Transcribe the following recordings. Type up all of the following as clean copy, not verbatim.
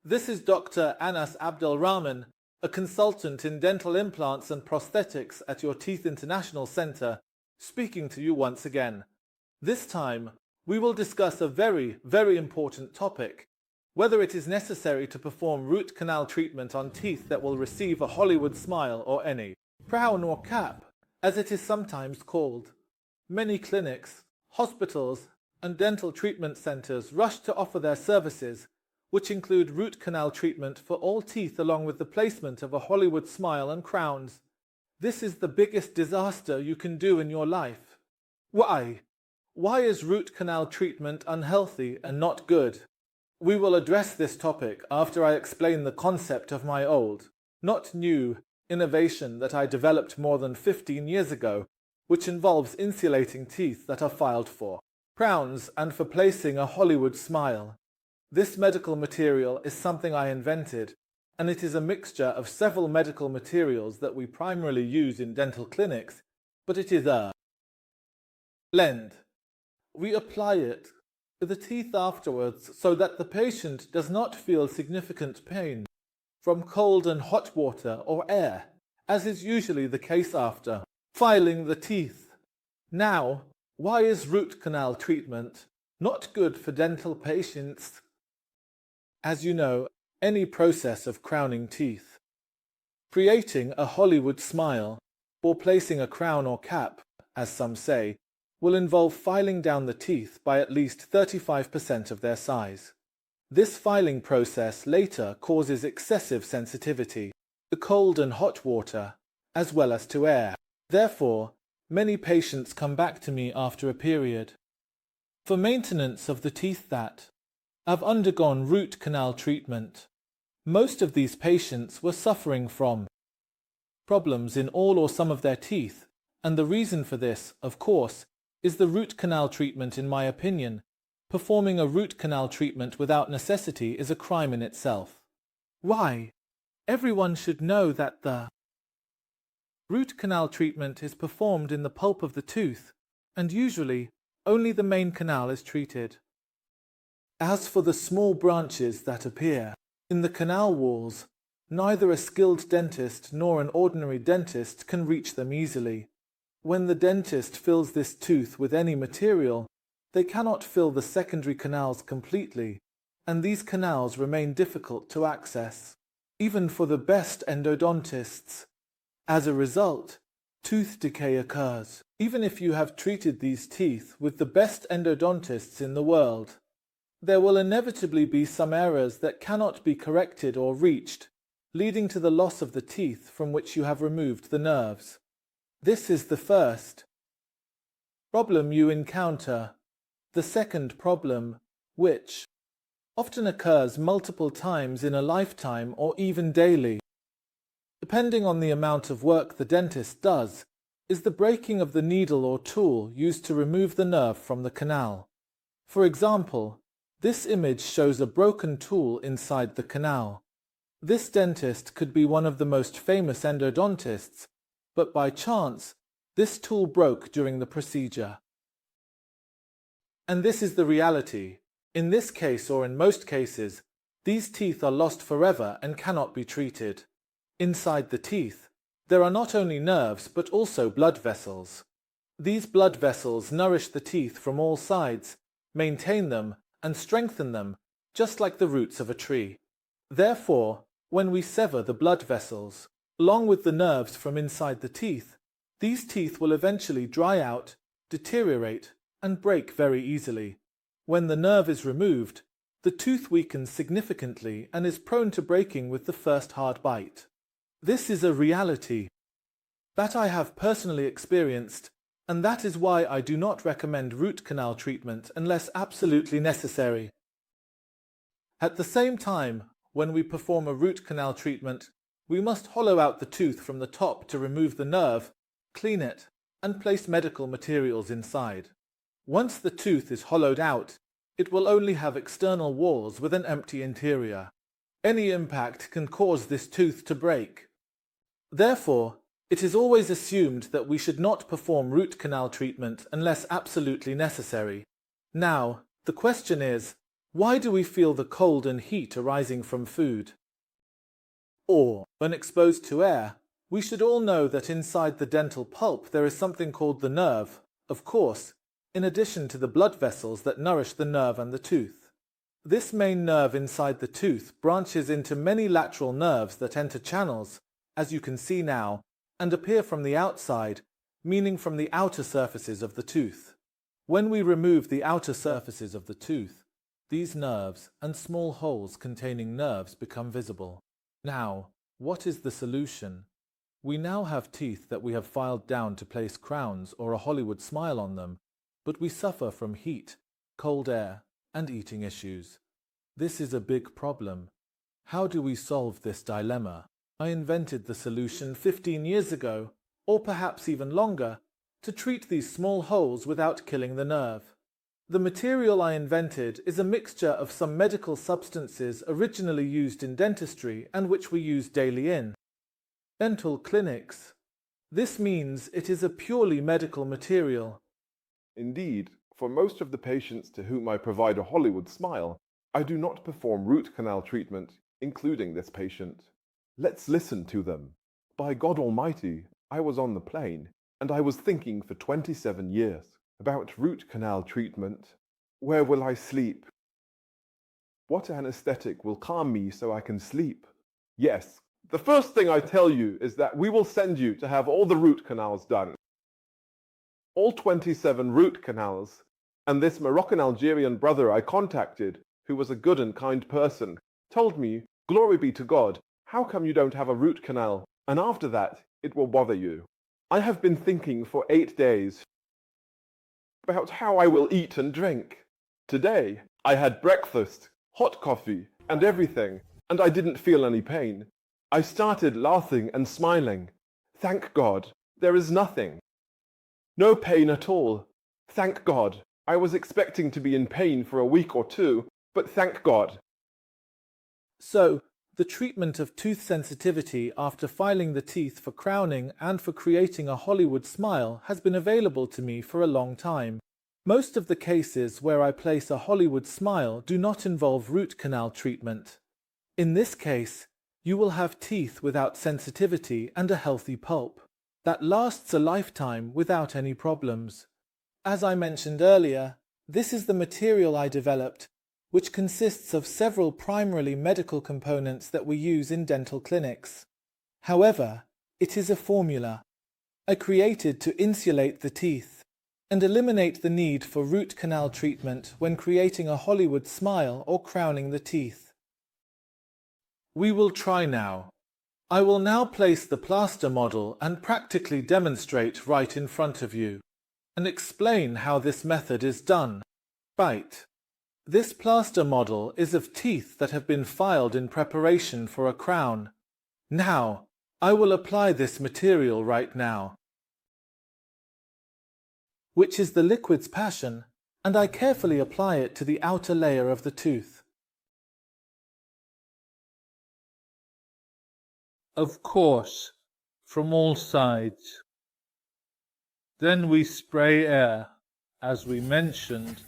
This is Dr. Anas Abdelrahman, a consultant in dental implants and prosthetics at your Teeth International Center, speaking to you once again. This time, we will discuss a very, very important topic: whether it is necessary to perform root canal treatment on teeth that will receive a Hollywood smile or any crown or cap, as it is sometimes called. Many clinics, hospitals, and dental treatment centers rush to offer their services, which include root canal treatment for all teeth along with the placement of a Hollywood smile and crowns. This is the biggest disaster you can do in your life. Why? Why is root canal treatment unhealthy and not good? We will address this topic after I explain the concept of my old, not new, innovation that I developed more than 15 years ago, which involves insulating teeth that are filed for crowns and for placing a Hollywood smile. This medical material is something I invented, and it is a mixture of several medical materials that we primarily use in dental clinics, but it is a blend. We apply it to the teeth afterwards so that the patient does not feel significant pain from cold and hot water or air, as is usually the case after filing the teeth. Now, why is root canal treatment not good for dental patients? As you know, any process of crowning teeth, creating a Hollywood smile, or placing a crown or cap, as some say, will involve filing down the teeth by at least 35% of their size. This filing process later causes excessive sensitivity to cold and hot water, as well as to air. Therefore, many patients come back to me after a period for maintenance of the teeth that have undergone root canal treatment. Most of these patients were suffering from problems in all or some of their teeth, and the reason for this, of course, is the root canal treatment. In my opinion, performing a root canal treatment without necessity is a crime in itself. Why? Everyone should know that the root canal treatment is performed in the pulp of the tooth, and usually only the main canal is treated. As for the small branches that appear in the canal walls, neither a skilled dentist nor an ordinary dentist can reach them easily. When the dentist fills this tooth with any material, they cannot fill the secondary canals completely, and these canals remain difficult to access, even for the best endodontists. As a result, tooth decay occurs, even if you have treated these teeth with the best endodontists in the world. There will inevitably be some errors that cannot be corrected or reached, leading to the loss of the teeth from which you have removed the nerves. This is the first problem you encounter. The second problem, which often occurs multiple times in a lifetime or even daily, depending on the amount of work the dentist does, is the breaking of the needle or tool used to remove the nerve from the canal. For example, this image shows a broken tool inside the canal. This dentist could be one of the most famous endodontists, but by chance, this tool broke during the procedure. And this is the reality. In this case, or in most cases, these teeth are lost forever and cannot be treated. Inside the teeth, there are not only nerves but also blood vessels. These blood vessels nourish the teeth from all sides, maintain them, and strengthen them, just like the roots of a tree. Therefore, when we sever the blood vessels, along with the nerves from inside the teeth, these teeth will eventually dry out, deteriorate, and break very easily. When the nerve is removed, the tooth weakens significantly and is prone to breaking with the first hard bite. This is a reality that I have personally experienced, and that is why I do not recommend root canal treatment unless absolutely necessary. At the same time, when we perform a root canal treatment, we must hollow out the tooth from the top to remove the nerve, clean it, and place medical materials inside. Once the tooth is hollowed out, it will only have external walls with an empty interior. Any impact can cause this tooth to break. Therefore, it is always assumed that we should not perform root canal treatment unless absolutely necessary. Now, the question is, Why do we feel the cold and heat arising from food? Or, when exposed to air, we should all know that inside the dental pulp there is something called the nerve, of course, in addition to the blood vessels that nourish the nerve and the tooth. This main nerve inside the tooth branches into many lateral nerves that enter channels, as you can see now, and appear from the outside, meaning from the outer surfaces of the tooth. When we remove the outer surfaces of the tooth, these nerves and small holes containing nerves become visible. Now, what is the solution? We now have teeth that we have filed down to place crowns or a Hollywood smile on them, but we suffer from heat, cold air, and eating issues. This is a big problem. How do we solve this dilemma? I invented the solution 15 years ago, or perhaps even longer, to treat these small holes without killing the nerve. The material I invented is a mixture of some medical substances originally used in dentistry and which we use daily in dental clinics. This means it is a purely medical material. Indeed, for most of the patients to whom I provide a Hollywood smile, I do not perform root canal treatment, including this patient. Let's listen to them. By God Almighty, I was on the plane, and I was thinking for 27 years about root canal treatment. Where will I sleep? What anesthetic will calm me so I can sleep? Yes, the first thing I tell you is that we will send you to have all the root canals done. All 27 root canals, and this Moroccan-Algerian brother I contacted, who was a good and kind person, told me, "Glory be to God, how come you don't have a root canal? And after that, it will bother you." I have been thinking for 8 days about how I will eat and drink. Today, I had breakfast, hot coffee, and everything, and I didn't feel any pain. I started laughing and smiling. Thank God, there is nothing. No pain at all. Thank God. I was expecting to be in pain for a week or two, but thank God. So, the treatment of tooth sensitivity after filing the teeth for crowning and for creating a Hollywood smile has been available to me for a long time. Most of the cases where I place a Hollywood smile do not involve root canal treatment. In this case, you will have teeth without sensitivity and a healthy pulp that lasts a lifetime without any problems. As I mentioned earlier, this is the material I developed, which consists of several primarily medical components that we use in dental clinics. However, it is a formula I created to insulate the teeth and eliminate the need for root canal treatment when creating a Hollywood smile or crowning the teeth. We will try now. I will now place the plaster model and practically demonstrate right in front of you, and explain how this method is done. Right. This plaster model is of teeth that have been filed in preparation for a crown. Now, I will apply this material right now, which is the liquid's passion, and I carefully apply it to the outer layer of the tooth. Of course, from all sides. Then we spray air, as we mentioned,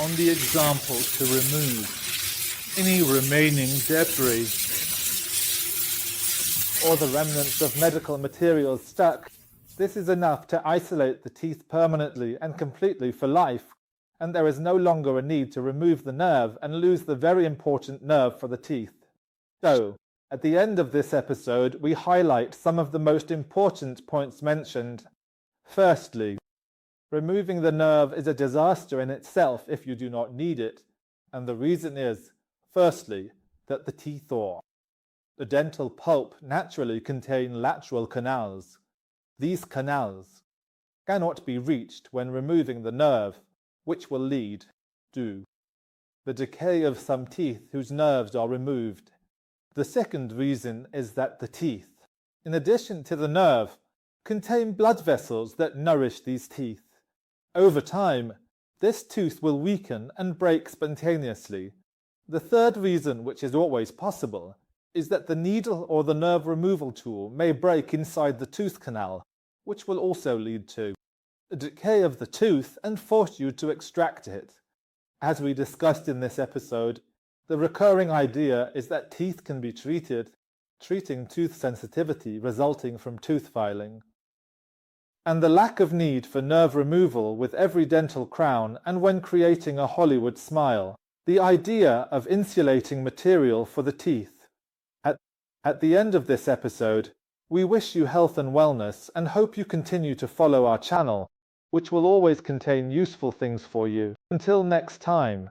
on the example to remove any remaining debris or the remnants of medical materials stuck. This is enough to isolate the teeth permanently and completely for life, and there is no longer a need to remove the nerve and lose the very important nerve for the teeth. So, at the end of this episode, we highlight some of the most important points mentioned. Firstly, removing the nerve is a disaster in itself if you do not need it, and the reason is, firstly, that the teeth or the dental pulp naturally contain lateral canals. These canals cannot be reached when removing the nerve, which will lead to the decay of some teeth whose nerves are removed. The second reason is that the teeth, in addition to the nerve, contain blood vessels that nourish these teeth. Over time, this tooth will weaken and break spontaneously. The third reason, which is always possible, is that the needle or the nerve removal tool may break inside the tooth canal, which will also lead to the decay of the tooth and force you to extract it. As we discussed in this episode, the recurring idea is that teeth can be treated, treating tooth sensitivity resulting from tooth filing, and the lack of need for nerve removal with every dental crown and when creating a Hollywood smile, the idea of insulating material for the teeth. At the end of this episode, we wish you health and wellness and hope you continue to follow our channel, which will always contain useful things for you. Until next time.